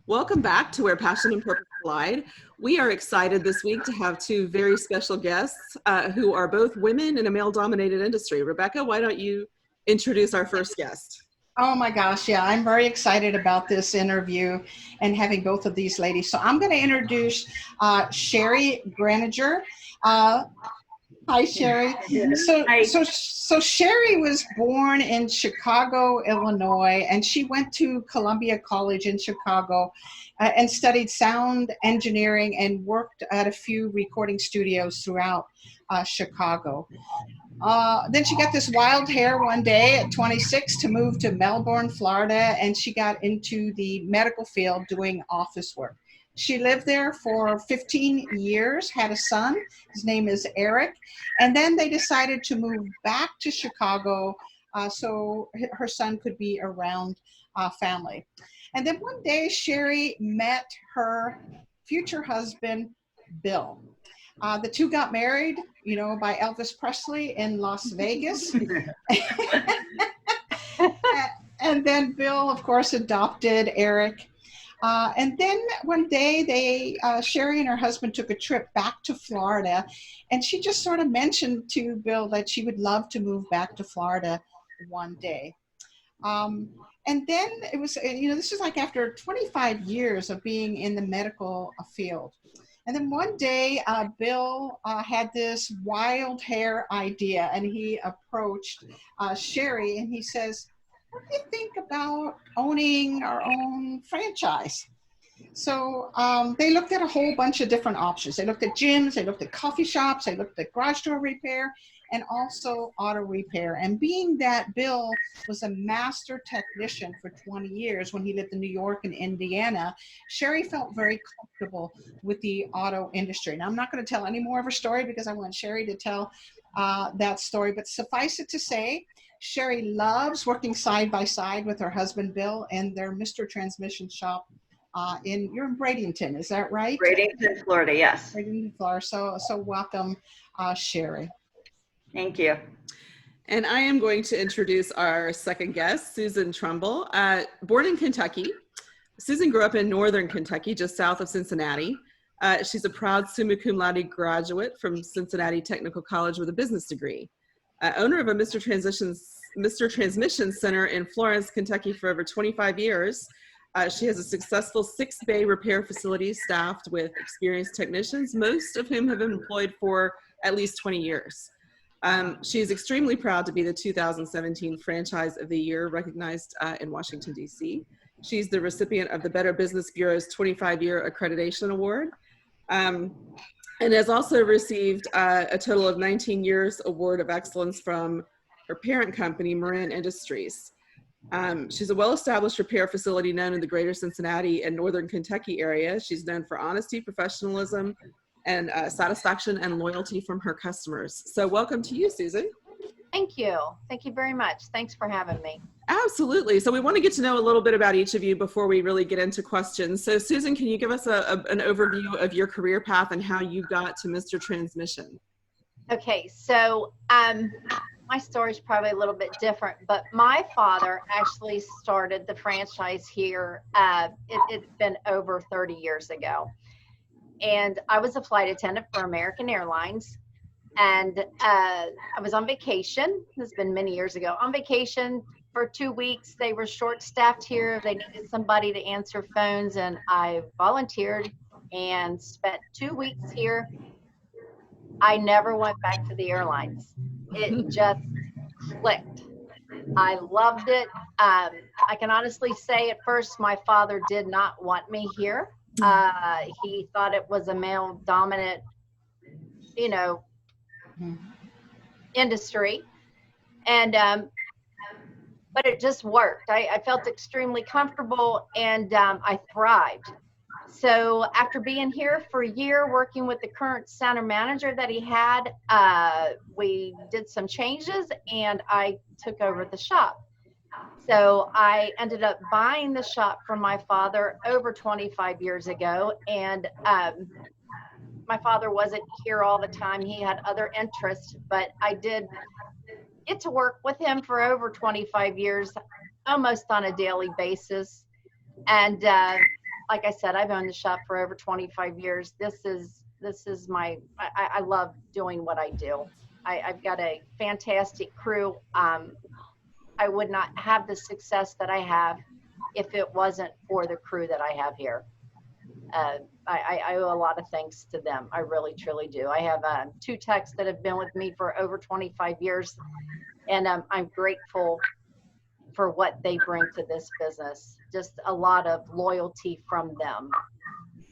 Welcome back to Where Passion and Purpose Collide. We are excited this week to have two very special guests who are both women in a male-dominated industry. Rebecca, why don't you introduce our first guest? Oh my gosh, yeah, I'm very excited about this interview and having both of these ladies. So I'm going to introduce Sherri Granger. Hi, Sherri. So Sherri was born in Chicago, Illinois, and she went to Columbia College in Chicago and studied sound engineering and worked at a few recording studios throughout Chicago. Then she got this wild hair one day at 26 to move to Melbourne, Florida, and she got into the medical field doing office work. She lived there for 15 years, had a son. His name is Eric. And then they decided to move back to Chicago so her son could be around family. And then one day, Sherri met her future husband, Bill. The two got married, by Elvis Presley in Las Vegas. And then Bill, of course, adopted Eric. And then one day Sherri and her husband took a trip back to Florida, and she just sort of mentioned to Bill that she would love to move back to Florida one day. And then it was, this was like after 25 years of being in the medical field. And then one day, Bill had this wild hair idea, and he approached Sherri, and he says, "What do you think about owning our own franchise?" So they looked at a whole bunch of different options. They looked at gyms, they looked at coffee shops, they looked at garage door repair, and also auto repair. And being that Bill was a master technician for 20 years when he lived in New York and Indiana, Sherri felt very comfortable with the auto industry. Now, I'm not going to tell any more of her story because I want Sherri to tell that story, but suffice it to say, Sherri loves working side by side with her husband, Bill, in their Mr. Transmission shop you're in Bradenton, is that right? Bradenton, Florida, yes. Bradenton, Florida. So welcome, Sherri. Thank you. And I am going to introduce our second guest, Susan Trumble. Born in Kentucky, Susan grew up in northern Kentucky, just south of Cincinnati. She's a proud summa cum laude graduate from Cincinnati Technical College with a business degree. Owner of a Mr. Transmission Center in Florence, Kentucky for over 25 years. She has a successful 6-bay repair facility staffed with experienced technicians, most of whom have been employed for at least 20 years. She is extremely proud to be the 2017 Franchise of the Year recognized in Washington, D.C. She's the recipient of the Better Business Bureau's 25-year accreditation award and has also received a total of 19 years Award of Excellence from her parent company, Marin Industries. She's a well-established repair facility known in the greater Cincinnati and northern Kentucky area. She's known for honesty, professionalism, and satisfaction and loyalty from her customers. So welcome to you, Susan. Thank you. Thank you very much. Thanks for having me. Absolutely. So we want to get to know a little bit about each of you before we really get into questions. So Susan, can you give us an overview of your career path and how you got to Mr. Transmission? Okay, so my story is probably a little bit different, but my father actually started the franchise here. It's been over 30 years ago. And I was a flight attendant for American Airlines. And I was on vacation. This has been many years ago. On vacation for 2 weeks. They were short-staffed here. They needed somebody to answer phones. And I volunteered and spent 2 weeks here. I never went back to the airlines. It just clicked. I loved it. I can honestly say at first my father did not want me here. He thought it was a male dominant, industry. And, but it just worked. I felt extremely comfortable and I thrived. So after being here for a year, working with the current center manager that he had, we did some changes and I took over the shop. So I ended up buying the shop from my father over 25 years ago. And my father wasn't here all the time. He had other interests, but I did get to work with him for over 25 years, almost on a daily basis. And like I said, I've owned the shop for over 25 years. This is I love doing what I do. I've got a fantastic crew. I would not have the success that I have if it wasn't for the crew that I have here. I owe a lot of thanks to them. I really, truly do. I have 2 techs that have been with me for over 25 years, and I'm grateful for what they bring to this business. Just a lot of loyalty from them.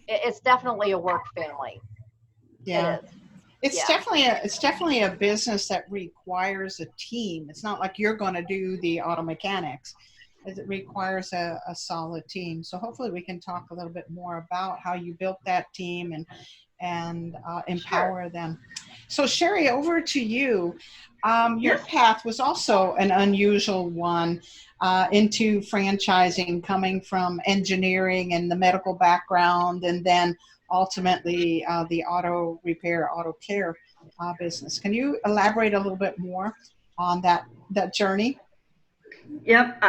It's definitely a work family. Yeah. It is. It's definitely a business that requires a team. It's not like you're going to do the auto mechanics. It requires a solid team. So hopefully we can talk a little bit more about how you built that team and empower them. So Sherri, over to you. Your path was also an unusual one into franchising, coming from engineering and the medical background, and then ultimately the auto repair, auto care business. Can you elaborate a little bit more on that journey? Yep.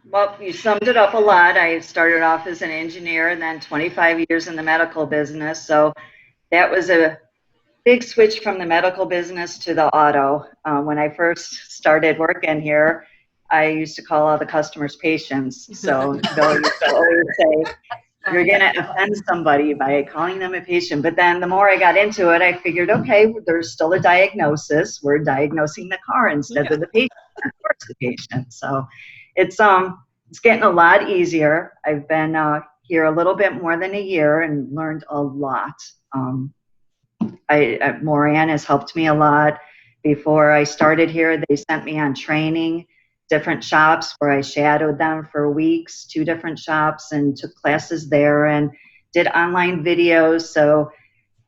Well, you summed it up a lot. I started off as an engineer and then 25 years in the medical business. So that was a big switch from the medical business to the auto. When I first started working here, I used to call all the customers patients. So Bill used to always say, you're going to offend somebody by calling them a patient. But then the more I got into it, I figured, okay, there's still a diagnosis. We're diagnosing the car instead of the patient, of course, the patient. So it's getting a lot easier. I've been here a little bit more than a year and learned a lot. Moran has helped me a lot. Before I started here, they sent me on training, different shops where I shadowed them for weeks, 2 different shops, and took classes there and did online videos. So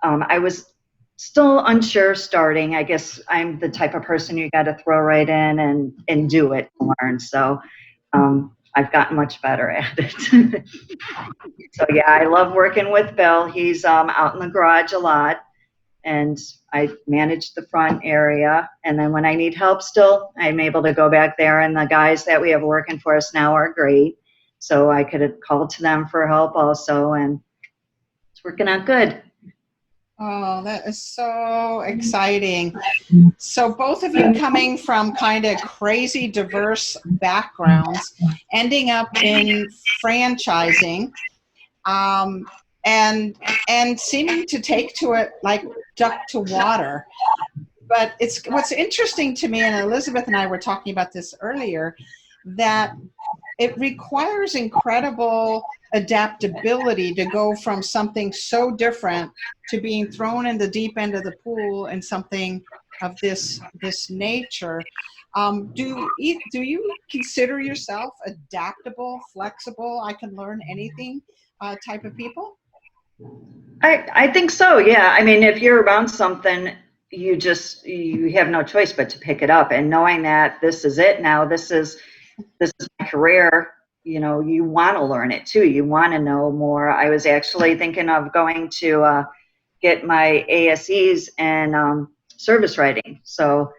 I was still unsure starting. I guess I'm the type of person you got to throw right in and do it to learn. So I've gotten much better at it. So yeah, I love working with Bill. He's out in the garage a lot, and I manage the front area. And then when I need help still, I'm able to go back there, and the guys that we have working for us now are great. So I could call to them for help also, and it's working out good. Oh, that is so exciting. So both of you coming from kind of crazy diverse backgrounds, ending up in franchising, and seeming to take to it like duck to water. But it's what's interesting to me, and Elizabeth and I were talking about this earlier, that it requires incredible adaptability to go from something so different to being thrown in the deep end of the pool in something of this nature. Do you consider yourself adaptable, flexible, I can learn anything type of people? I think so, yeah. I mean, if you're around something, you have no choice but to pick it up, and knowing that this is it now, this is my career, you want to learn it too. You want to know more. I was actually thinking of going to get my ASEs and service writing. So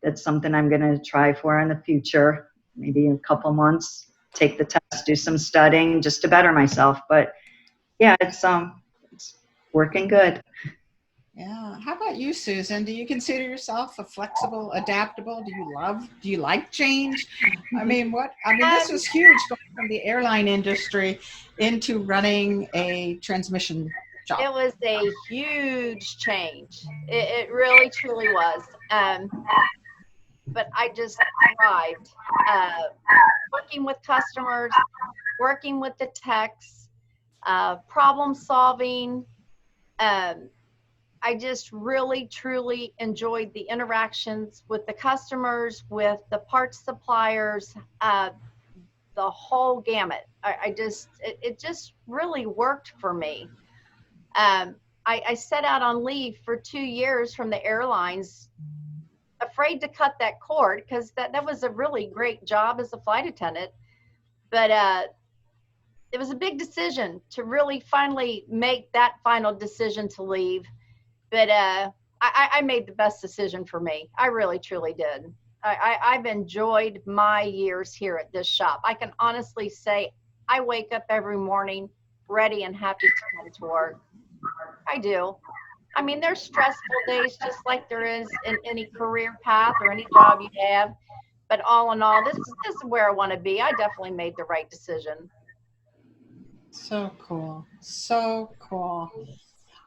that's something I'm going to try for in the future, maybe in a couple months, take the test, do some studying just to better myself. But yeah, it's working good. Yeah. How about you, Susan? Do you consider yourself a flexible, adaptable? Do you like change? This was huge, going from the airline industry into running a transmission shop. It was a huge change. It really, truly was. But I just thrived. Working with customers, working with the techs, problem solving. I just really, truly enjoyed the interactions with the customers, with the parts suppliers, the whole gamut. It just really worked for me. I set out on leave for 2 years from the airlines, afraid to cut that cord, because that was a really great job as a flight attendant. But it was a big decision to really finally make that final decision to leave. But I made the best decision for me. I really, truly did. I've enjoyed my years here at this shop. I can honestly say I wake up every morning ready and happy to come to work. I do. I mean, there's stressful days just like there is in any career path or any job you have. But all in all, this is where I want to be. I definitely made the right decision. So cool. So cool.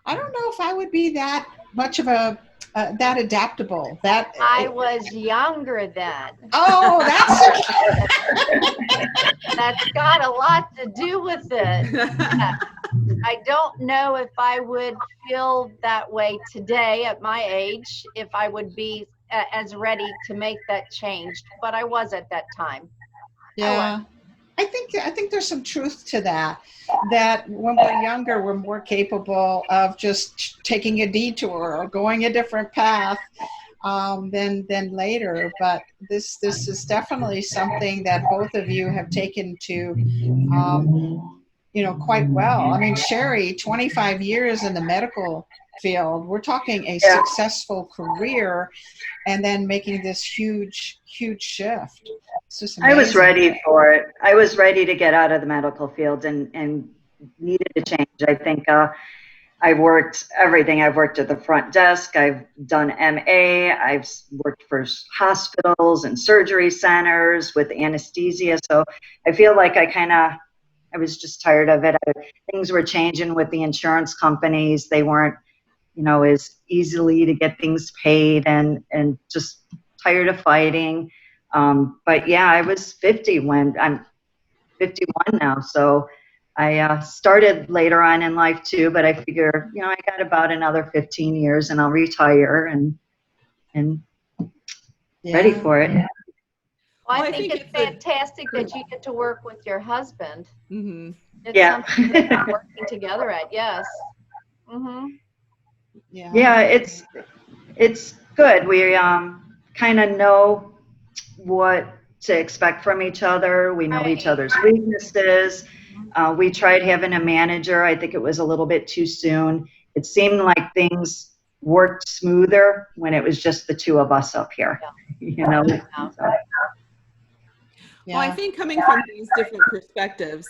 I don't know if I would be that much of a that adaptable. That I was younger then. oh, That's got a lot to do with it. I don't know if I would feel that way today at my age, if I would be as ready to make that change, but I was at that time. yeah. I think there's some truth to that. That when we're younger, we're more capable of just taking a detour or going a different path than later. But this is definitely something that both of you have taken to, quite well. I mean, Sherri, 25 years in the medical field. We're talking a successful career, and then making this huge shift. It's just amazing. I was ready for it. I was ready to get out of the medical field and needed a change. I think I've worked everything. I've worked at the front desk. I've done MA. I've worked for hospitals and surgery centers with anesthesia. So I feel like I was just tired of it. Things were changing with the insurance companies. They weren't, as easily to get things paid, and just tired of fighting. But yeah, I was 50 when I'm 51 now. So I started later on in life too, but I figure, I got about another 15 years and I'll retire and ready for it. Well, I think it's fantastic that you get to work with your husband. Mm-hmm. It's something that you're working together at. Yes. Mm-hmm. Yeah, it's good. We kind of know what to expect from each other. We know each other's weaknesses. We tried having a manager. I think it was a little bit too soon. It seemed like things worked smoother when it was just the two of us up here. Well, I think coming from these different perspectives,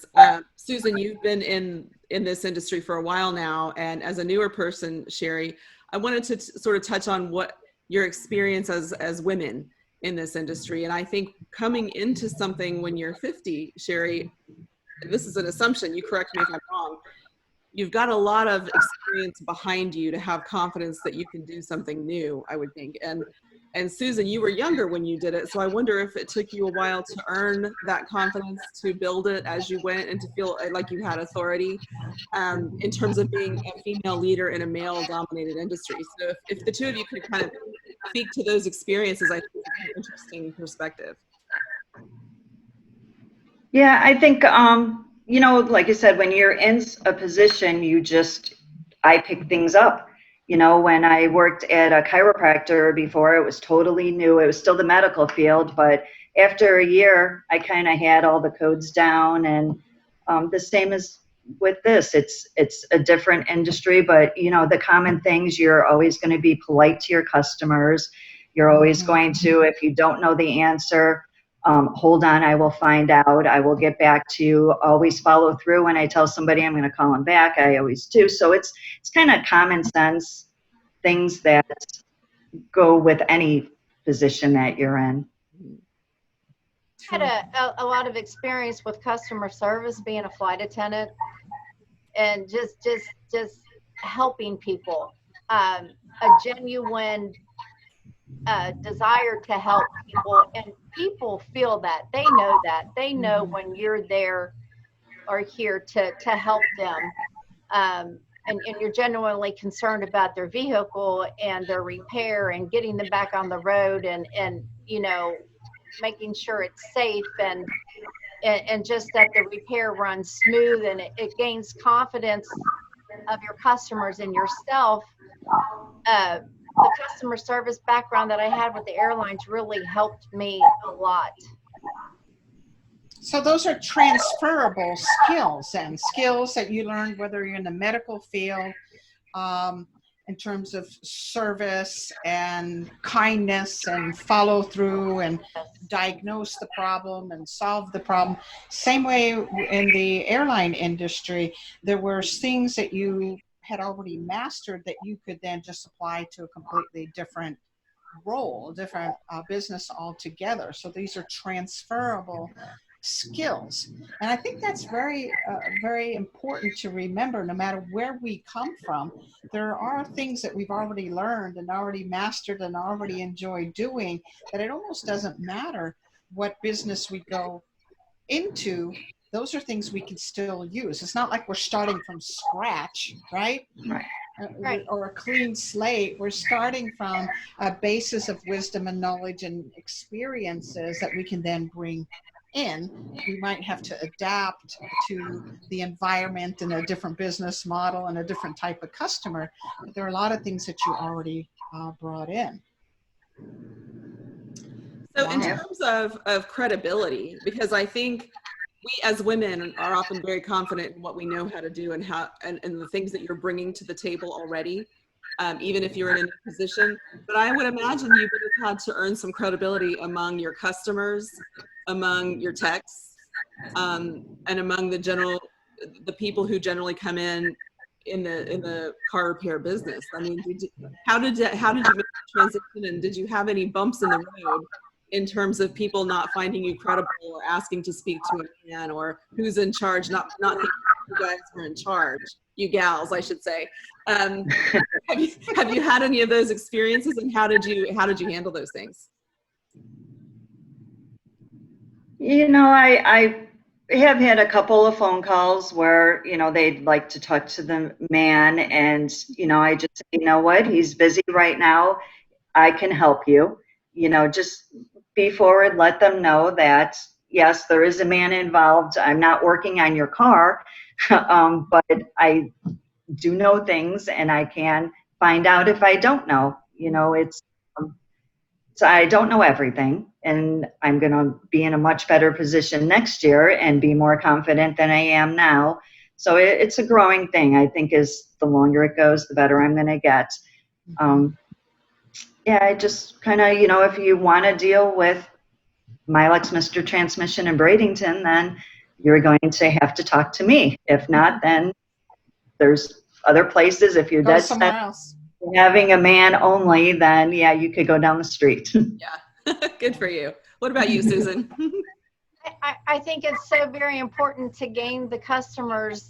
Susan, you've been in this industry for a while now, and as a newer person, Sherri, I wanted to sort of touch on what your experience as women in this industry. And I think coming into something when you're 50, Sherri, this is an assumption, you correct me if I'm wrong, you've got a lot of experience behind you to have confidence that you can do something new, I would think. And Susan, you were younger when you did it, so I wonder if it took you a while to earn that confidence, to build it as you went, and to feel like you had authority in terms of being a female leader in a male-dominated industry. So if the two of you could kind of speak to those experiences, I think it's an interesting perspective. Yeah, I think, like I said, when you're in a position, I pick things up. When I worked at a chiropractor before, it was totally new. It was still the medical field, but after a year, I kind of had all the codes down. And the same as with this, it's a different industry, but the common things, you're always going to be polite to your customers. You're always going to, if you don't know the answer, hold on, I will find out. I will get back to you. Always follow through. When I tell somebody I'm going to call them back, I always do. So it's kind of common sense things that go with any position that you're in. I had a lot of experience with customer service, being a flight attendant, and just helping people. A genuine desire to help people, and people feel that. They know that. They know when you're there or here to help them, and you're genuinely concerned about their vehicle and their repair and getting them back on the road, and making sure it's safe, and just that the repair runs smooth, and it gains confidence of your customers and yourself. The customer service background that I had with the airlines really helped me a lot. So those are transferable skills, and skills that you learned whether you're in the medical field. in terms of service and kindness and follow through and diagnose the problem and solve the problem. Same way in the airline industry, there were things that you had already mastered that you could then just apply to a completely different role, different business altogether. So these are transferable skills. And I think that's very, very important to remember. No matter where we come from, there are things that we've already learned and already mastered and already enjoy doing, that it almost doesn't matter what business we go into. Those are things we can still use. It's not like we're starting from scratch, right? Right. Or a clean slate. We're starting from a basis of wisdom and knowledge and experiences that we can then bring in. We might have to adapt to the environment and a different business model and a different type of customer. But there are a lot of things that you already brought in. So in terms of credibility, because I think we as women are often very confident in what we know how to do and how and the things that you're bringing to the table already, even if you're in a new position. But I would imagine you would have had to earn some credibility among your customers, among your techs, and among the people who generally come in the car repair business. I mean, how did you make the transition, and did you have any bumps in the road in terms of people not finding you credible or asking to speak to a man, or who's in charge, not thinking you guys were in charge, you gals, I should say. Have you had any of those experiences, and how did you handle those things? You know, I have had a couple of phone calls where, you know, they'd like to talk to the man, and, you know, I just say, you know what, he's busy right now. I can help you. You know, just be forward, let them know that, yes, there is a man involved. I'm not working on your car, but I do know things, and I can find out if I don't know. You know, so I don't know everything, and I'm going to be in a much better position next year and be more confident than I am now. So it's a growing thing. I think as the longer it goes, the better I'm going to get. Yeah, I just kind of, you know, if you want to deal with Milex Mr. Transmission in Bradenton, then you're going to have to talk to me. If not, then there's other places. If you're dead somewhere set else. having a man only, then yeah, you could go down the street. Yeah, good for you. What about you, Susan? I think it's so very important to gain the customer's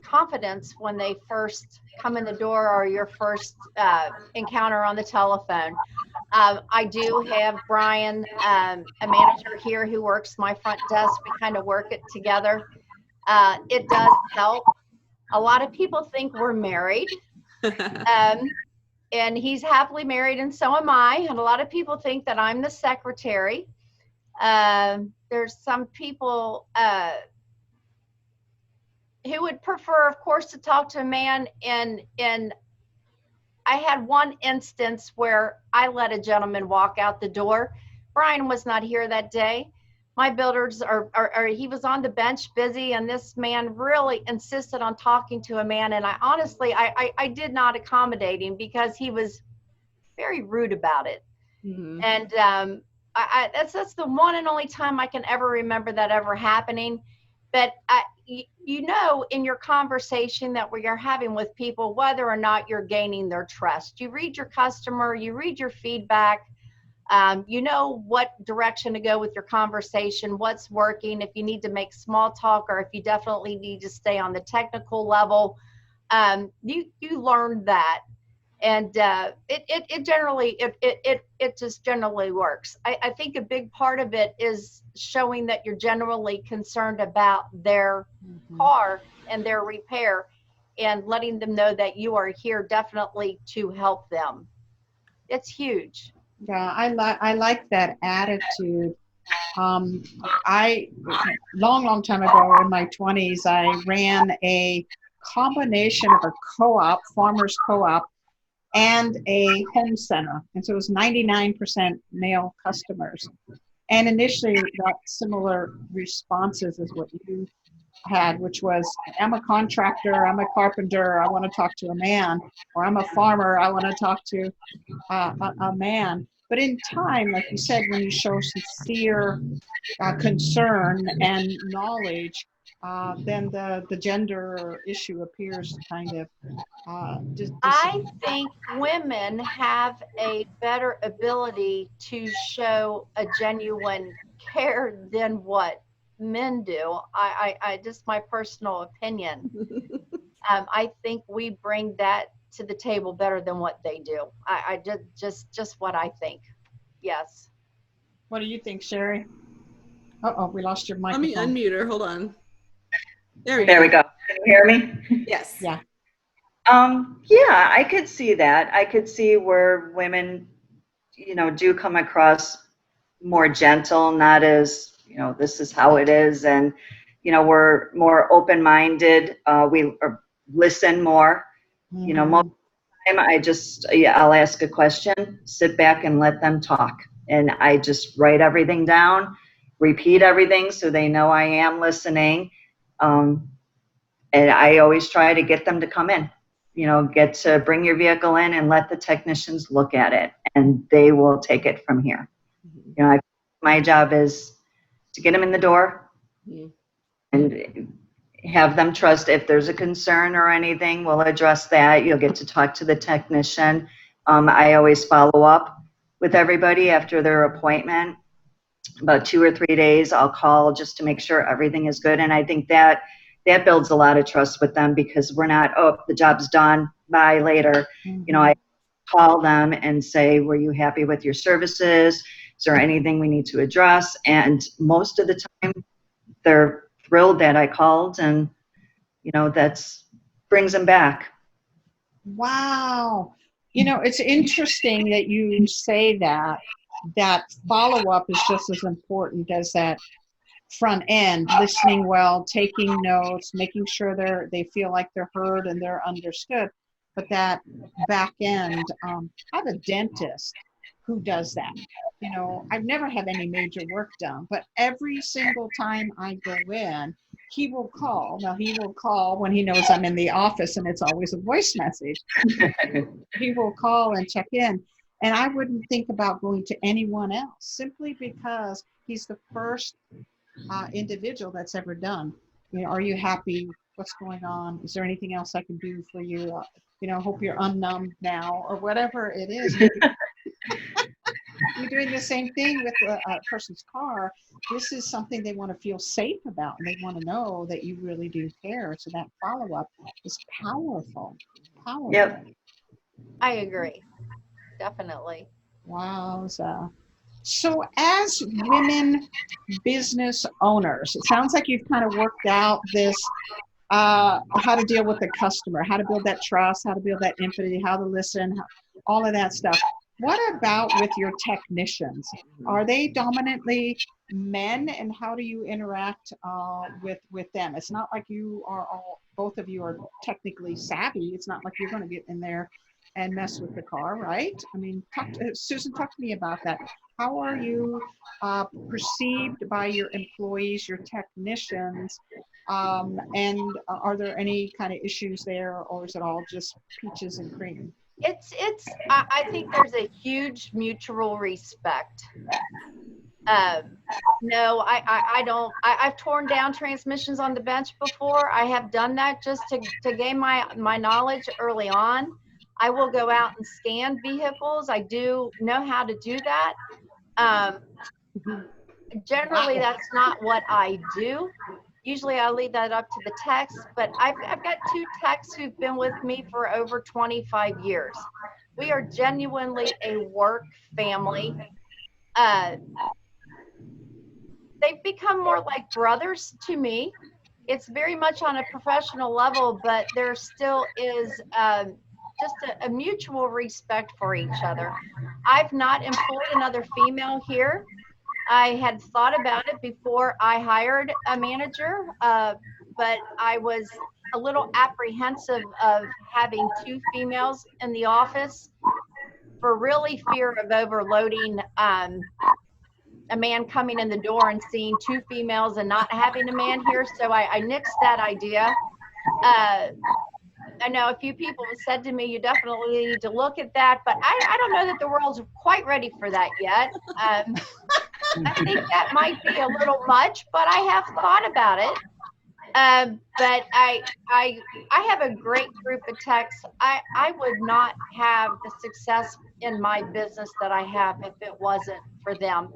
confidence when they first come in the door or your first encounter on the telephone. I do have Brian, a manager here who works my front desk. We kind of work it together. It does help. A lot of people think we're married, and he's happily married, and so am I. And a lot of people think that I'm the secretary. There's some people who would prefer, of course, to talk to a man. And I had one instance where I let a gentleman walk out the door. Brian was not here that day. My builders he was on the bench busy, and this man really insisted on talking to a man. And I honestly, I did not accommodate him because he was very rude about it. Mm-hmm. And that's the one and only time I can ever remember that ever happening. But you know, in your conversation that we are having with people, whether or not you're gaining their trust, you read your customer, you read your feedback, you know what direction to go with your conversation, what's working, if you need to make small talk, or if you definitely need to stay on the technical level. You learn that. And it just generally works. I think a big part of it is showing that you're generally concerned about their car and their repair, and letting them know that you are here definitely to help them. It's huge. Yeah, I like that attitude. I long time ago in my 20s, I ran a combination of a co-op, farmers co-op, and a home center. And so it was 99% male customers. And initially got similar responses as what you had, which was, I'm a contractor, I'm a carpenter, I want to talk to a man, or I'm a farmer, I want to talk to a man. But in time, like you said, when you show sincere concern and knowledge, then the gender issue appears to kind of I think women have a better ability to show a genuine care than what men do. I just my personal opinion. I think we bring that to the table better than what they do. I just what I think. Yes. What do you think, Sherri? Uh-oh, we lost your Let microphone. me unmute her. Hold on. There we go. Can you hear me? Yes. Yeah. Yeah, I could see that. I could see where women, do come across more gentle, not as, this is how it is. And, we're more open-minded. We listen more. Mm-hmm. Most of the time I'll ask a question, sit back and let them talk. And I just write everything down, repeat everything so they know I am listening. And I always try to get them to come in. Get to bring your vehicle in and let the technicians look at it, and they will take it from here. My job is to get them in the door and have them trust. If there's a concern or anything, we'll address that. You'll get to talk to the technician. I always follow up with everybody after their appointment. About 2 or 3 days, I'll call just to make sure everything is good. And I think that builds a lot of trust with them, because we're not, oh, the job's done, bye, later. Mm-hmm. I call them and say, were you happy with your services? Is there anything we need to address? And most of the time, they're thrilled that I called, and, that's brings them back. Wow. It's interesting that you say that follow-up is just as important as that front end, listening well, taking notes, making sure they feel like they're heard and they're understood. But that back end, I have a dentist who does that. I've never had any major work done, but every single time I go in, he will call. Now, he will call when he knows I'm in the office, and it's always a voice message. He will call and check in. And I wouldn't think about going to anyone else, simply because he's the first individual that's ever done. Are you happy? What's going on? Is there anything else I can do for you? Hope you're unnumbed now, or whatever it is. You're doing the same thing with a person's car. This is something they want to feel safe about, and they want to know that you really do care. So that follow-up is powerful. Yep. I agree. Definitely. Wow. So as women business owners, it sounds like you've kind of worked out this, how to deal with the customer, how to build that trust, how to build that empathy, how to listen, all of that stuff. What about with your technicians? Are they dominantly men, and how do you interact with them? It's not like you are both of you are technically savvy. It's not like you're going to get in there and mess with the car, right? I mean, Susan, talk to me about that. How are you perceived by your employees, your technicians, and are there any kind of issues there, or is it all just peaches and cream? I think there's a huge mutual respect. No, I don't. I've torn down transmissions on the bench before. I have done that just to gain my knowledge early on. I will go out and scan vehicles. I do know how to do that. Generally, that's not what I do. Usually I leave that up to the techs, but I've got 2 techs who've been with me for over 25 years. We are genuinely a work family. They've become more like brothers to me. It's very much on a professional level, but there still is just a mutual respect for each other. I've not employed another female here. I had thought about it before I hired a manager, but I was a little apprehensive of having 2 females in the office for really fear of overloading a man coming in the door and seeing two females and not having a man here. So I nixed that idea. I know a few people have said to me, you definitely need to look at that, but I don't know that the world's quite ready for that yet. I think that might be a little much, but I have thought about it. But I have a great group of techs. I would not have the success in my business that I have if it wasn't for them.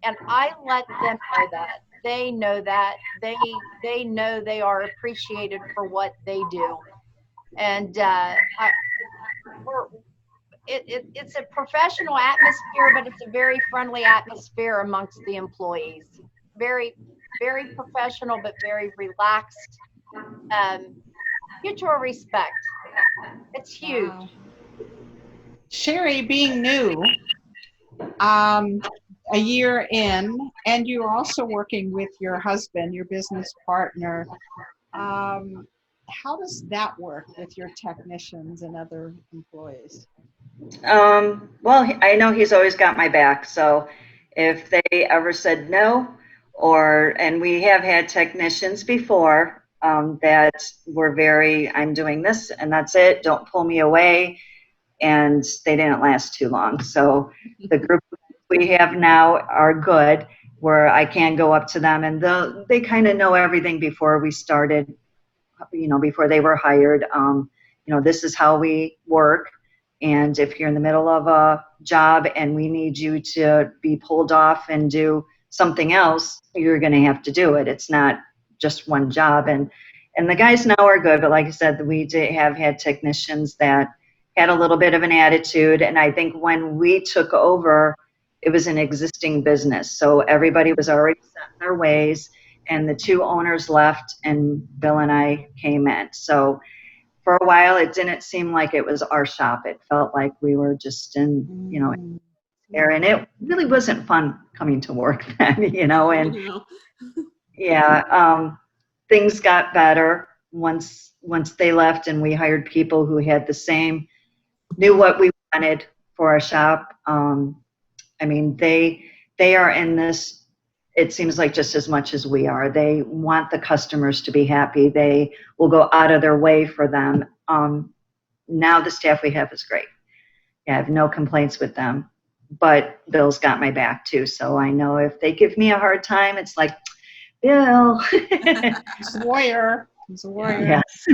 And I let them know that. They know that. They know they are appreciated for what they do. And it's a professional atmosphere, but it's a very friendly atmosphere amongst the employees. Very, very professional, but very relaxed. Mutual respect. It's huge. Wow. Sherri, being new, a year in, and you're also working with your husband, your business partner. How does that work with your technicians and other employees? Well, I know he's always got my back. So if they ever said no, and we have had technicians before that were I'm doing this and that's it. Don't pull me away. And they didn't last too long. So the group we have now are good, where I can go up to them and they kind of know everything before we started, before they were hired. This is how we work. And if you're in the middle of a job and we need you to be pulled off and do something else, you're going to have to do it. It's not just one job. And the guys now are good. But like I said, we have had technicians that had a little bit of an attitude. And I think when we took over, it was an existing business. So everybody was already set in their ways. And the two owners left and Bill and I came in. So for a while, it didn't seem like it was our shop. It felt like we were just in, there. And it really wasn't fun coming to work then, and yeah, things got better once they left and we hired people who had knew what we wanted for our shop. They are in this, it seems like, just as much as we are. They want the customers to be happy. They will go out of their way for them. Now the staff we have is great. Yeah, I have no complaints with them. But Bill's got my back too. So I know if they give me a hard time, it's like, Bill. He's a warrior. Yes.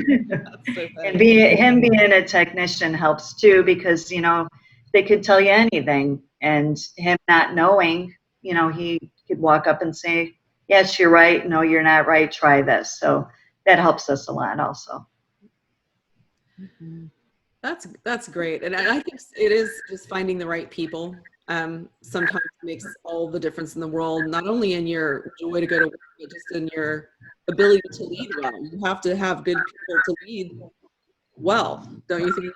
And him being a technician helps too, because, they could tell you anything. And him not knowing, he could walk up and say, yes, you're right. No, you're not right. Try this. So that helps us a lot also. Mm-hmm. That's great. And I think it is just finding the right people. Sometimes makes all the difference in the world, not only in your joy to go to work, but just in your ability to lead well. You have to have good people to lead well, don't you think?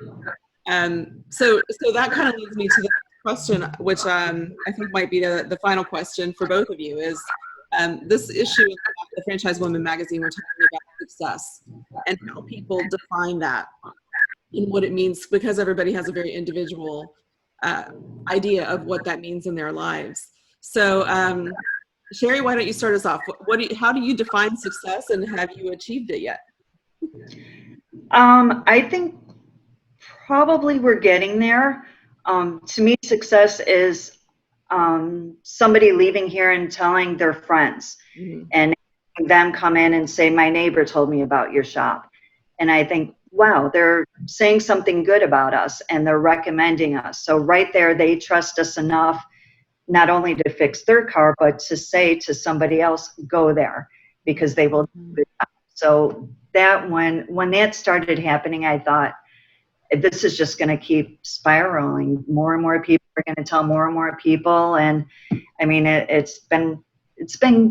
So that kind of leads me to the question, which I think might be the final question for both of you, is this issue in the Franchise Woman magazine, we're talking about success and how people define that and what it means, because everybody has a very individual idea of what that means in their lives. So Sherri, why don't you start us off? How do you define success, and have you achieved it yet? I think probably we're getting there. To me, success is somebody leaving here and telling their friends, and them come in and say, my neighbor told me about your shop. And I think, wow, they're saying something good about us and they're recommending us. So right there, they trust us enough not only to fix their car, but to say to somebody else, go there, because they will do it. So that when that started happening, I thought, this is just going to keep spiraling. More and more people are going to tell more and more people. And I mean, it's been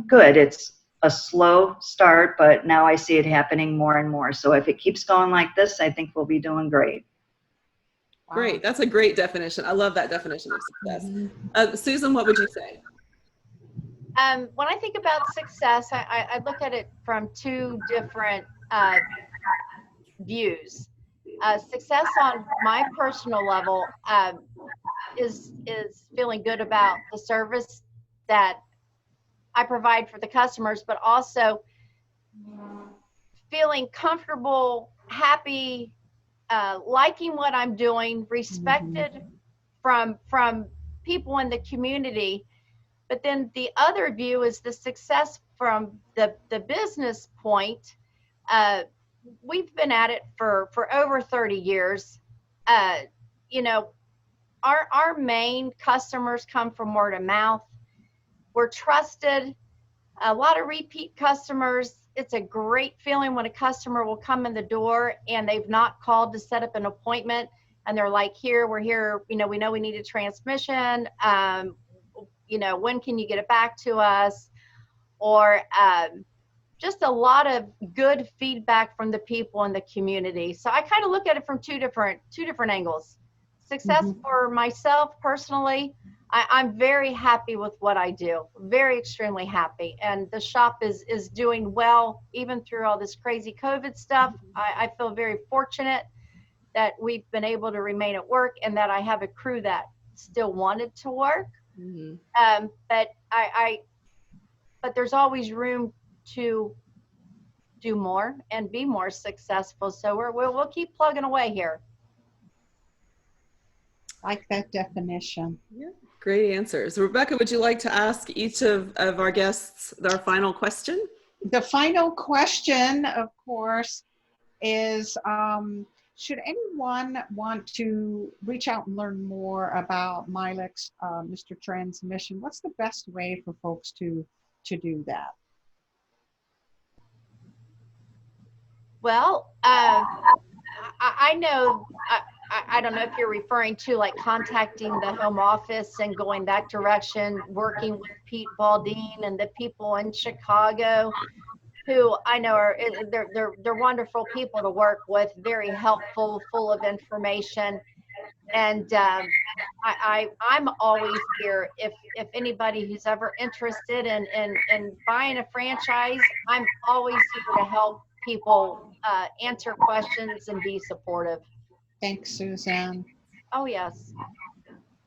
good. It's a slow start, but now I see it happening more and more. So if it keeps going like this, I think we'll be doing great. Great. That's a great definition. I love that definition of success. Susan, what would you say? When I think about success, I look at it from two different views. Success on my personal level is feeling good about the service that I provide for the customers, but also feeling comfortable, happy, liking what I'm doing, respected from people in the community. But then the other view is the success from the business point. We've been at it for over 30 years. You know, our main customers come from word of mouth. We're trusted, a lot of repeat customers. It's a great feeling when a customer will come in the door and they've not called to set up an appointment, and they're like, we're here, you know we need a transmission. You know, when can you get it back to us? Or just a lot of good feedback from the people in the community. So I kind of look at it from two different angles. Success for myself personally, I'm very happy with what I do, very extremely happy. And the shop is doing well, even through all this crazy COVID stuff. I feel very fortunate that we've been able to remain at work and that I have a crew that still wanted to work. But but there's always room to do more and be more successful. So we'll keep plugging away here. Like that definition. Yeah, great answers. Rebecca, would you like to ask each of our guests their final question? The final question, of course, is should anyone want to reach out and learn more about Milex, Mr. Transmission, what's the best way for folks to do that? Well, I know, I don't know if you're referring to like contacting the home office and going that direction, working with Pete Baldine and the people in Chicago, who I know are, they're wonderful people to work with, very helpful, full of information. And I'm always here if anybody who's ever interested in buying a franchise. I'm always here to help people answer questions and be supportive. Thanks, Suzanne. Oh, yes.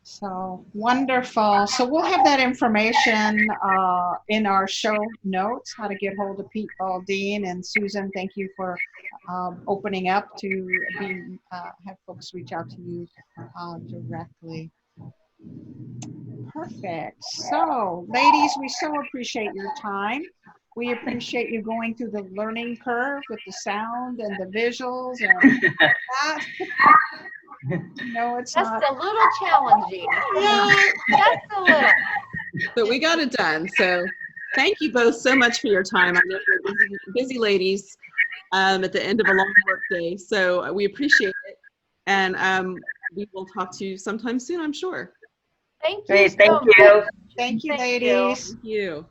So wonderful. So we'll have that information in our show notes, how to get hold of Pete Baldine. And Susan, thank you for opening up to have folks reach out to you directly. Perfect. So ladies, we so appreciate your time. We appreciate you going through the learning curve with the sound and the visuals and that. No, it's just not. a little challenging. Yeah. Just a little. But we got it done. So thank you both so much for your time. I know you're busy ladies at the end of a long work day. So we appreciate it. And we will talk to you sometime soon, I'm sure. Thank you. Great, So thank you. much. Thank you, Thank ladies. Thank you.